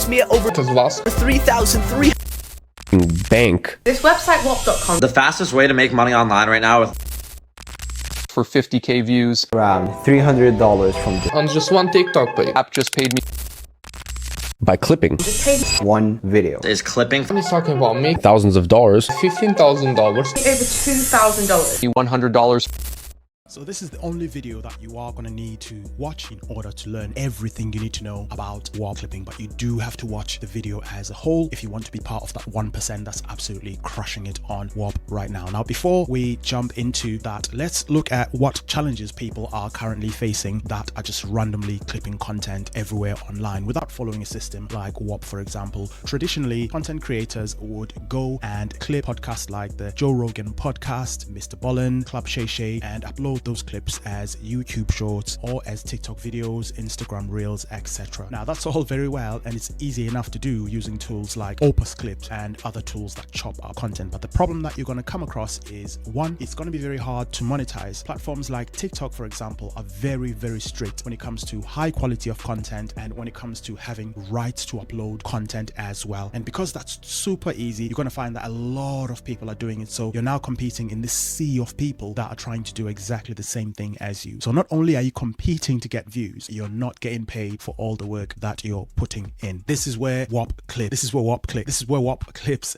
cost me over 3,300 bank. This website, Whop.com. The fastest way to make money online right now For 50k views. Around $300 from On just one TikTok page. App just paid me. By clipping. Just paid one video. is clipping. He's talking about make thousands of dollars. $15,000. over $2,000. $100. So this is the only video that you are going to need to watch in order to learn everything you need to know about Whop clipping, but you do have to watch the video as a whole if you want to be part of that 1% that's absolutely crushing it on Whop right now. Now, before we jump into that, let's look at what challenges people are currently facing that are just randomly clipping content everywhere online without following a system like Whop, for example. Traditionally, content creators would go and clip podcasts like the Joe Rogan podcast, Mr. Bolin, Club Shay Shay, and upload those clips as YouTube shorts or as TikTok videos, Instagram reels, etc. Now, that's all very well and it's easy enough to do using tools like Opus Clips and other tools that chop up content, but the problem that you're going to come across is, one, it's going to be very hard to monetize. Platforms like TikTok, for example, are very, very strict when it comes to high quality of content and when it comes to having rights to upload content as well. And because that's super easy, you're going to find that a lot of people are doing it, so you're now competing in this sea of people that are trying to do exactly the same thing as you. So not only are you competing to get views, you're not getting paid for all the work that you're putting in. This is where Whop Clips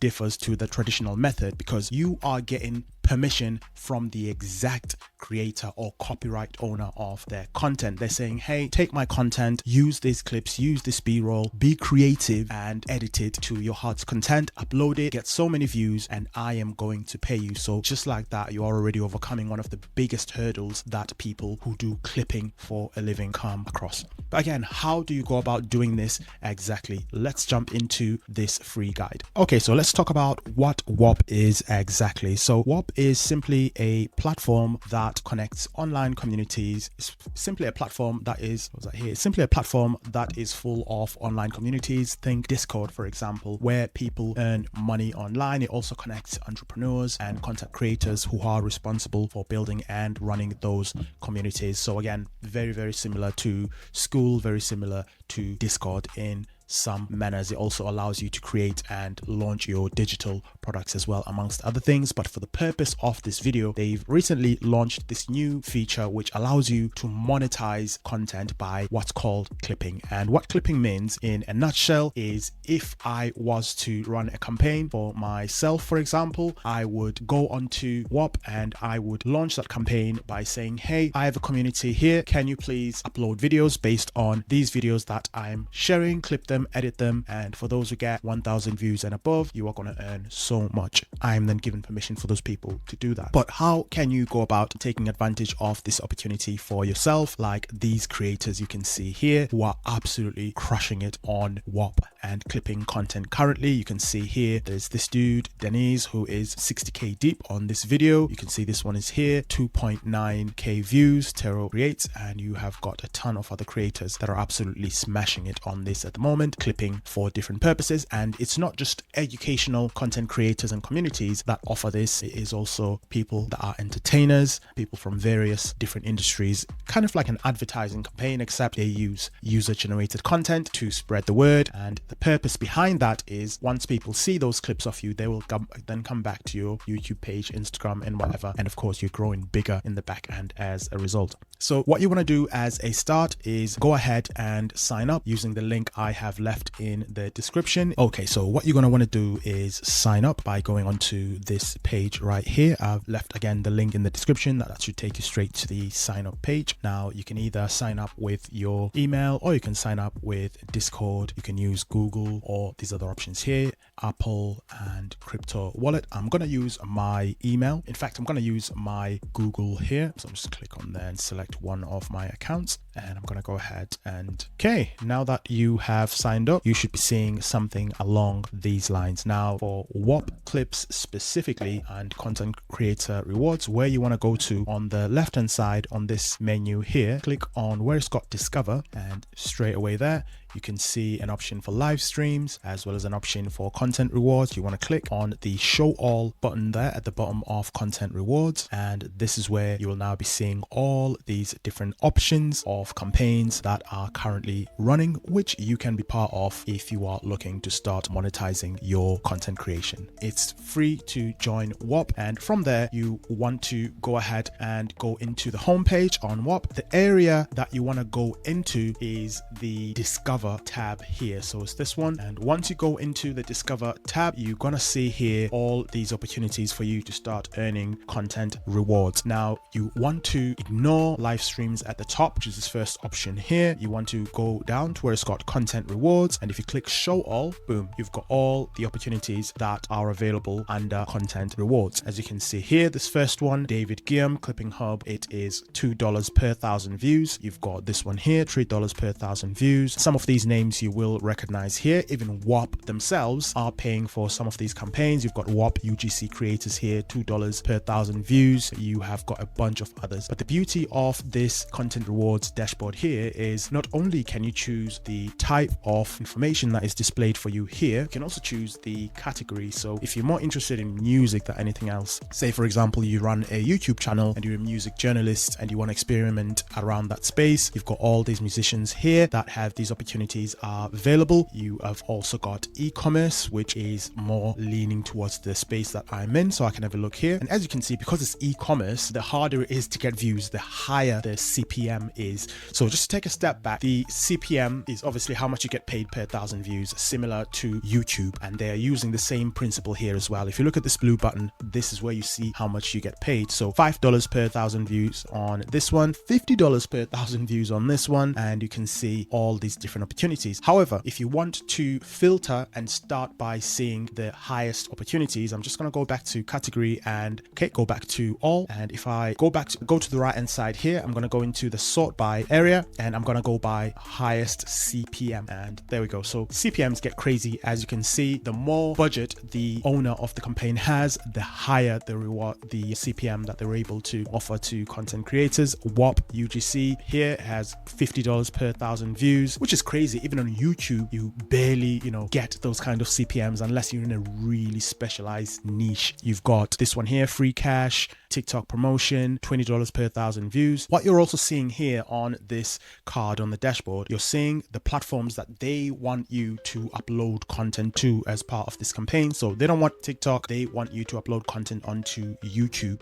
differs to the traditional method, because you are getting permission from the exact creator or copyright owner of their content. They're saying, hey, take my content, use these clips, use this b-roll, be creative and edit it to your heart's content, upload it, get so many views, and I am going to pay you. So just like that, you're already overcoming one of the biggest hurdles that people who do clipping for a living come across. But again, how do you go about doing this exactly? Let's jump into this free guide. Okay, so let's talk about what Whop is exactly. So Whop is simply a platform that connects online communities. It's simply a platform that is, simply a platform that is full of online communities. Think Discord, for example, where people earn money online. It also connects entrepreneurs and content creators who are responsible for building and running those communities. So again, very, very similar to school, very similar to Discord in some manners. It also allows you to create and launch your digital products as well, amongst other things. But for the purpose of this video, they've recently launched this new feature which allows you to monetize content by what's called clipping. And what clipping means in a nutshell is, if I was to run a campaign for myself, for example, I would go onto Whop and I would launch that campaign by saying, hey, I have a community here, can you please upload videos based on these videos that I'm sharing, clip them, edit them, and for those who get 1,000 views and above, you are going to earn so much. I'm then given permission for those people to do that. But how can you go about taking advantage of this opportunity for yourself, like these creators you can see here who are absolutely crushing it on Whop and clipping content currently? You can see here there's this dude Denise who is 60k deep on this video. You can see this one is here, 2.9k views, Tero creates, and you have got a ton of other creators that are absolutely smashing it on this at the moment, clipping for different purposes. And it's not just educational content creators and communities that offer this, it is also people that are entertainers, people from various different industries, kind of like an advertising campaign, except they use user generated content to spread the word. And the purpose behind that is, once people see those clips of you, they will then come back to your YouTube page, Instagram, and whatever, and of course you're growing bigger in the back end as a result. So what you want to do as a start is go ahead and sign up using the link I have left in the description. Okay, so what you're going to want to do is sign up by going onto this page right here. I've left again the link in the description. That should take you straight to the sign up page. Now you can either sign up with your email or you can sign up with Discord. You can use Google or these other options here, Apple and crypto wallet. I'm going to use my email. In fact, I'm going to use my Google here. So I'm just click on there and select one of my accounts, and I'm going to go ahead and okay, now that you have signed up, you should be seeing something along these lines. Now for Whop clips specifically and content creator rewards, where you want to go to on the left hand side on this menu here, click on where it's got discover, and straight away there you can see an option for live streams as well as an option for content rewards. You want to click on the show all button there at the bottom of content rewards, and this is where you will now be seeing all these different options of campaigns that are currently running, which you can be part of if you are looking to start monetizing your content creation. It's free to join Whop, and from there you want to go ahead and go into the homepage on Whop. The area that you want to go into is the Discover tab here. So it's this one, and once you go into the Discover tab, you're gonna see here all these opportunities for you to start earning content rewards. Now you want to ignore live streams at the top, which is this first option here. You want to go down to where it's got content rewards, and if you click show all, boom, you've got all the opportunities that are available under content rewards. As you can see here, this first one, David Guillaume Clipping Hub, it is $2 per 1,000 views. You've got this one here, $3 per 1,000 views. Some of these names you will recognize here. Even Whop themselves are paying for some of these campaigns. You've got Whop UGC creators here, $2 per 1,000 views. You have got a bunch of others, but the beauty of this content rewards dashboard here is not only can you choose the type of information that is displayed for you here, you can also choose the category. So if you're more interested in music than anything else, say for example you run a YouTube channel and you're a music journalist and you want to experiment around that space, you've got all these musicians here that have these opportunities are available. You have also got e-commerce, which is more leaning towards the space that I'm in, so I can have a look here. And as you can see, because it's e-commerce, the harder it is to get views, the higher the CPM is. So just to take a step back, the CPM is obviously how much you get paid per 1,000 views, similar to YouTube, and they're using the same principle here as well. If you look at this blue button, this is where you see how much you get paid. So $5 per 1,000 views on this one, $50 per 1,000 views on this one, and you can see all these different opportunities. However, if you want to filter and start by seeing the highest opportunities, I'm just going to go back to category and go back to all. And if I go to the right hand side here, I'm going to go into the sort by area and I'm going to go by highest CPM, and there we go. So CPMs get crazy. As you can see, the more budget the owner of the campaign has, the higher the reward, the CPM that they're able to offer to content creators. Whop UGC here has $50 per 1,000 views, which is crazy. Even on YouTube, you barely, get those kind of CPMs unless you're in a really specialized niche. You've got this one here, free cash, TikTok promotion, $20 per 1,000 views. What you're also seeing here on this card on the dashboard, you're seeing the platforms that they want you to upload content to as part of this campaign. So they don't want TikTok, they want you to upload content onto YouTube.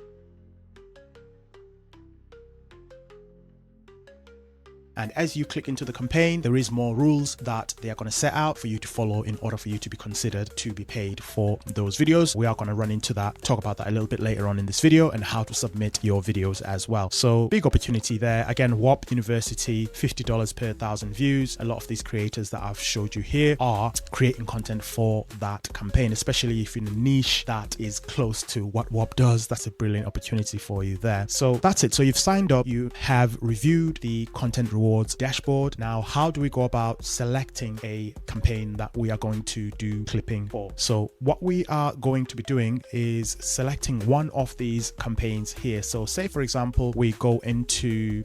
And as you click into the campaign, there is more rules that they are going to set out for you to follow in order for you to be considered to be paid for those videos. We are going to run into that, talk about that a little bit later on in this video, and how to submit your videos as well. So big opportunity there. Again, Whop University, $50 per 1,000 views. A lot of these creators that I've showed you here are creating content for that campaign, especially if you're in a niche that is close to what Whop does. That's a brilliant opportunity for you there. So that's it. So you've signed up, you have reviewed the content rewards dashboard. Now, how do we go about selecting a campaign that we are going to do clipping for? So what we are going to be doing is selecting one of these campaigns here. So say for example, let's go into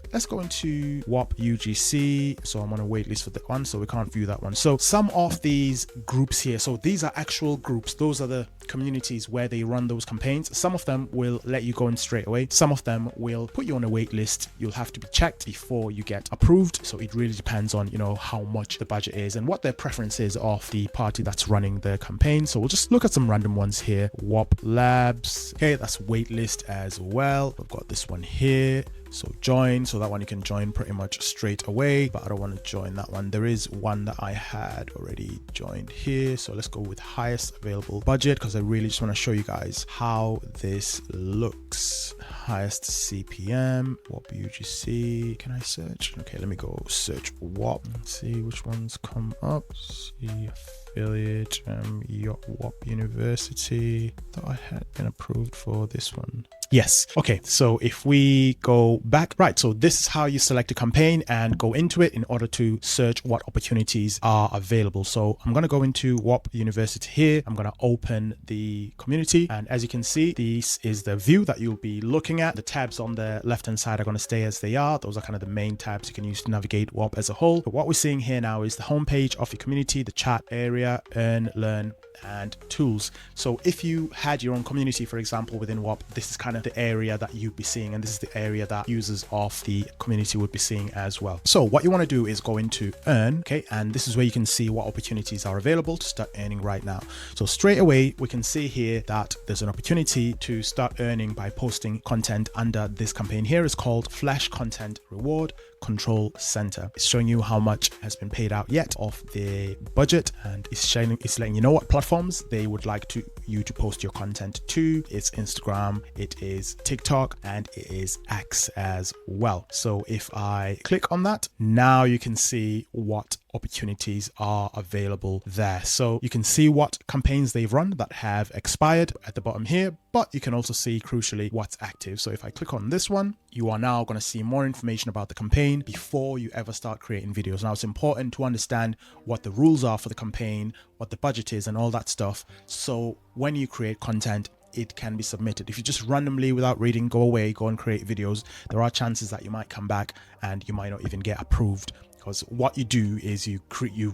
Whop UGC. So I'm on a wait list for that one, so we can't view that one. So some of these groups here, so these are actual groups. Those are the communities where they run those campaigns. Some of them will let you go in straight away. Some of them will put you on a wait list. You'll have to be checked before you get approved. So it really depends on, how much the budget is and what their preference is of the party that's running the campaign. So we'll just look at some random ones here. Whop Labs. Okay, that's waitlist as well. We've got this one here. So join, so that one you can join pretty much straight away, but I don't want to join that one. There is one that I had already joined here. So let's go with highest available budget, because I really just want to show you guys how this looks. Highest CPM, Whop UGC. Can I search? Okay, let me go search Whop and see which ones come up. See affiliate, Whop University. Thought I had been approved for this one. Yes. Okay. So if we go back, right. So this is how you select a campaign and go into it in order to search what opportunities are available. So I'm going to go into Whop University here. I'm going to open the community. And as you can see, this is the view that you'll be looking at. The tabs on the left-hand side are going to stay as they are. Those are kind of the main tabs you can use to navigate Whop as a whole. But what we're seeing here now is the homepage of your community, the chat area, earn, learn, and tools. So if you had your own community, for example, within Whop, this is kind of the area that you'd be seeing, and this is the area that users of the community would be seeing as well. So what you want to do is go into earn, okay, and this is where you can see what opportunities are available to start earning right now. So straight away we can see here that there's an opportunity to start earning by posting content under this campaign here. It's called Flash Content Reward Control Center. It's showing you how much has been paid out yet of the budget, and it's letting you know what platforms they would like you to post your content to. It's Instagram, it is TikTok, and it is X as well. So if I click on that, now you can see what opportunities are available there. So you can see what campaigns they've run that have expired at the bottom here, but you can also see crucially what's active. So if I click on this one, you are now going to see more information about the campaign before you ever start creating videos. Now it's important to understand what the rules are for the campaign, what the budget is, and all that stuff. So when you create content, it can be submitted. If you just randomly, without reading, go away, go and create videos, there are chances that you might come back and you might not even get approved. Because what you do is you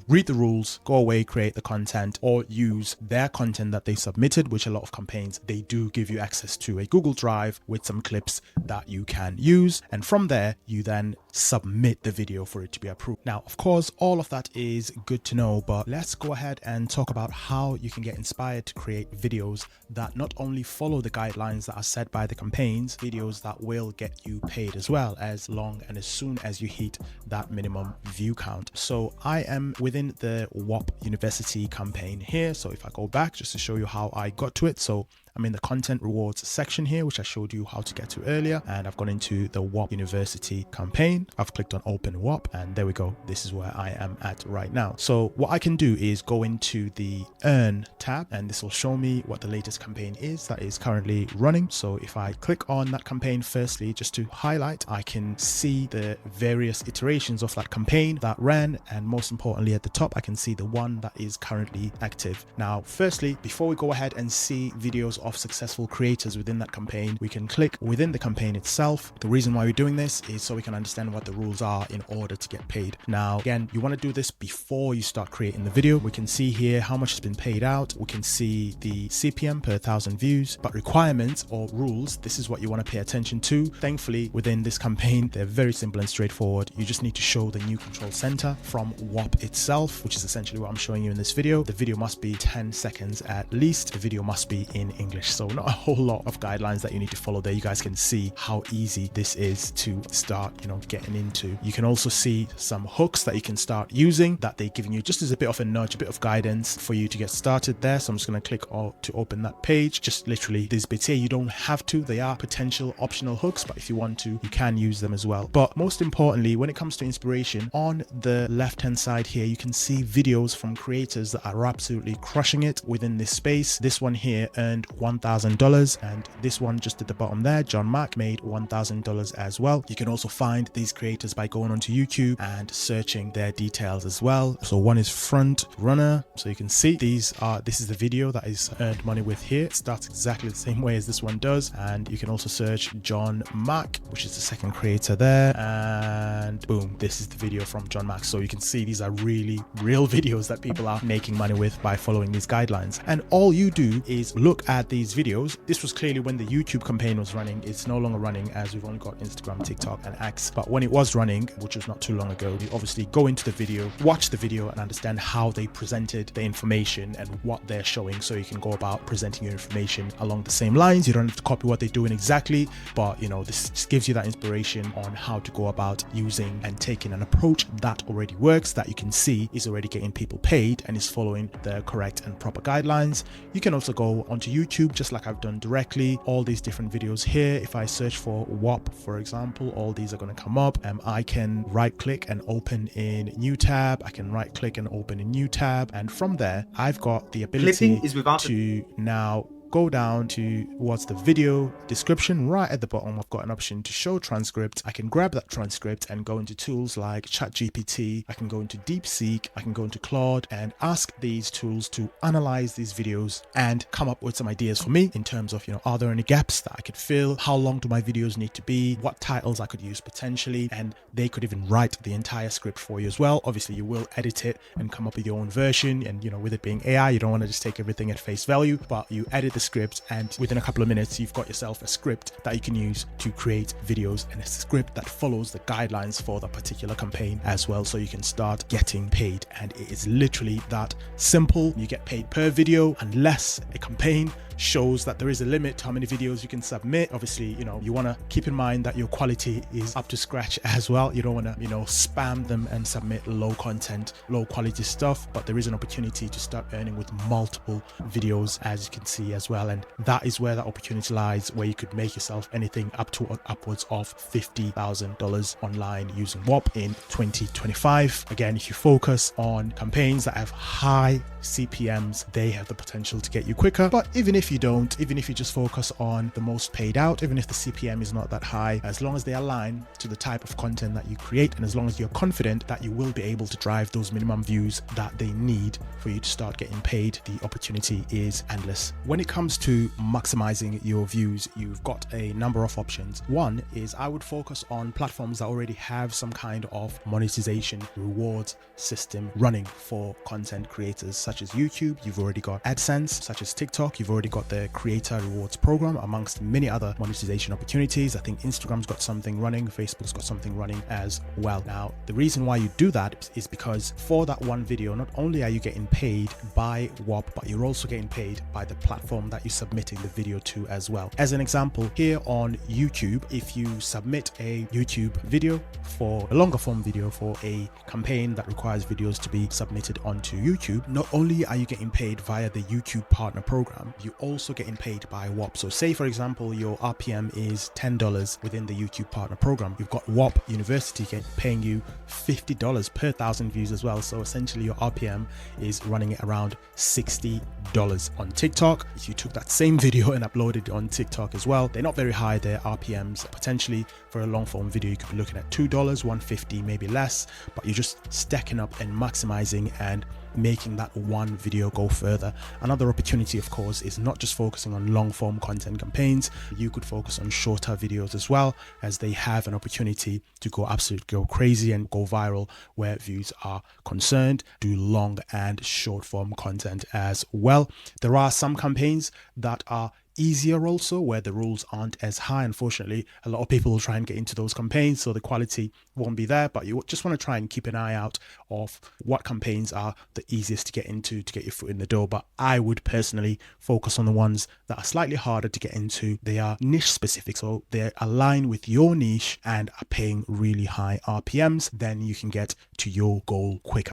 read the rules, go away, create the content, or use their content that they submitted, which a lot of campaigns, they do give you access to a Google Drive with some clips that you can use. And from there, you then submit the video for it to be approved. Now, of course, all of that is good to know, but let's go ahead and talk about how you can get inspired to create videos that not only follow the guidelines that are set by the campaigns, videos that will get you paid as well, as long and as soon as you hit that minimum view count. So I am within the Whop University campaign here. So if I go back just to show you how I got to it. So I'm in the content rewards section here, which I showed you how to get to earlier. And I've gone into the Whop University campaign. I've clicked on open Whop, and there we go. This is where I am at right now. So what I can do is go into the earn tab, and this will show me what the latest campaign is that is currently running. So if I click on that campaign, firstly, just to highlight, I can see the various iterations of that campaign that ran. And most importantly, at the top, I can see the one that is currently active. Now, firstly, before we go ahead and see videos of successful creators within that campaign, we can click within the campaign itself. The reason why we're doing this is so we can understand what the rules are in order to get paid. Now, again, you want to do this before you start creating the video. We can see here how much has been paid out. We can see the CPM per 1,000 views, but requirements or rules, this is what you want to pay attention to. Thankfully, within this campaign, they're very simple and straightforward. You just need to show the new control center from Whop itself, which is essentially what I'm showing you in this video. The video must be 10 seconds at least. The video must be in English. So not a whole lot of guidelines that you need to follow there. You guys can see how easy this is to start, getting into. You can also see some hooks that you can start using that they're giving you just as a bit of a nudge, a bit of guidance for you to get started there. So I'm just going to click to open that page. Just literally these bits here, you don't have to. They are potential optional hooks, but if you want to, you can use them as well. But most importantly, when it comes to inspiration, on the left hand side here, you can see videos from creators that are absolutely crushing it within this space. This one here earned $1,000, and this one just at the bottom there, John Mack, made $1,000 as well. You can also find these creators by going onto YouTube and searching their details as well. So one is Front Runner, so you can see this is the video that is earned money with here. It starts exactly the same way as this one does, and you can also search John Mack, which is the second creator there, and boom, this is the video from John Mack. So you can see these are really real videos that people are making money with by following these guidelines. And all you do is look at these videos. This was clearly when the YouTube campaign was running. It's no longer running as we've only got Instagram, TikTok, and X. But when it was running, which was not too long ago, you obviously go into the video, watch the video, and understand how they presented the information and what they're showing, so you can go about presenting your information along the same lines. You don't have to copy what they're doing exactly, but this just gives you that inspiration on how to go about using and taking an approach that already works, that you can see is already getting people paid and is following the correct and proper guidelines. You can also go onto YouTube, just like I've done directly. All these different videos here, if I search for Whop, for example, all these are going to come up. I can right click and open in new tab. I can right click and open a new tab, and from there I've got the ability to now go down towards the video description. Right at the bottom, I've got an option to show transcript. I can grab that transcript and go into tools like ChatGPT. I can go into DeepSeek. I can go into Claude and ask these tools to analyze these videos and come up with some ideas for me in terms of, are there any gaps that I could fill? How long do my videos need to be? What titles I could use potentially? And they could even write the entire script for you as well. Obviously, you will edit it and come up with your own version. And, with it being AI, you don't want to just take everything at face value, but you edit the script, and within a couple of minutes, you've got yourself a script that you can use to create videos, and a script that follows the guidelines for the particular campaign as well, so you can start getting paid. And it is literally that simple. You get paid per video unless a campaign shows that there is a limit to how many videos you can submit. Obviously, you want to keep in mind that your quality is up to scratch as well. You don't want to, spam them and submit low content, low quality stuff, but there is an opportunity to start earning with multiple videos, as you can see as well. And that is where that opportunity lies, where you could make yourself anything up to upwards of $50,000 online using Whop in 2025. Again, if you focus on campaigns that have high CPMs, they have the potential to get you quicker. But even if you don't, even if you just focus on the most paid out, even if the CPM is not that high, as long as they align to the type of content that you create, and as long as you're confident that you will be able to drive those minimum views that they need for you to start getting paid, the opportunity is endless. When it comes to maximizing your views, you've got a number of options. One is I would focus on platforms that already have some kind of monetization rewards system running for content creators, such as YouTube. You've already got AdSense, such as TikTok. You've already got the creator rewards program, amongst many other monetization opportunities. I think Instagram's got something running, Facebook's got something running as well. Now, the reason why you do that is because for that one video, not only are you getting paid by Whop, but you're also getting paid by the platform that you're submitting the video to as well. As an example, here on YouTube, if you submit a YouTube video for a longer form video for a campaign that requires videos to be submitted onto YouTube, not only are you getting paid via the YouTube partner program, you also getting paid by Whop. So say, for example, your RPM is $10 within the YouTube partner program. You've got Whop University paying you $50 per 1,000 views as well. So essentially your RPM is running at around $60 on TikTok. If you took that same video and uploaded it on TikTok as well, they're not very high, their RPMs. Potentially for a long form video, you could be looking at $2, $1.50, maybe less, but you're just stacking up and maximizing and making that one video go further. Another opportunity, of course, is not just focusing on long form content campaigns. You could focus on shorter videos as well, as they have an opportunity to go crazy and go viral where views are concerned. Do long and short form content as well. There are some campaigns that are easier also, where the rules aren't as high. Unfortunately, a lot of people will try and get into those campaigns, so the quality won't be there, but you just want to try and keep an eye out of what campaigns are the easiest to get into to get your foot in the door. But I would personally focus on the ones that are slightly harder to get into. They are niche specific, so they're aligned with your niche and are paying really high RPMs. Then you can get to your goal quicker.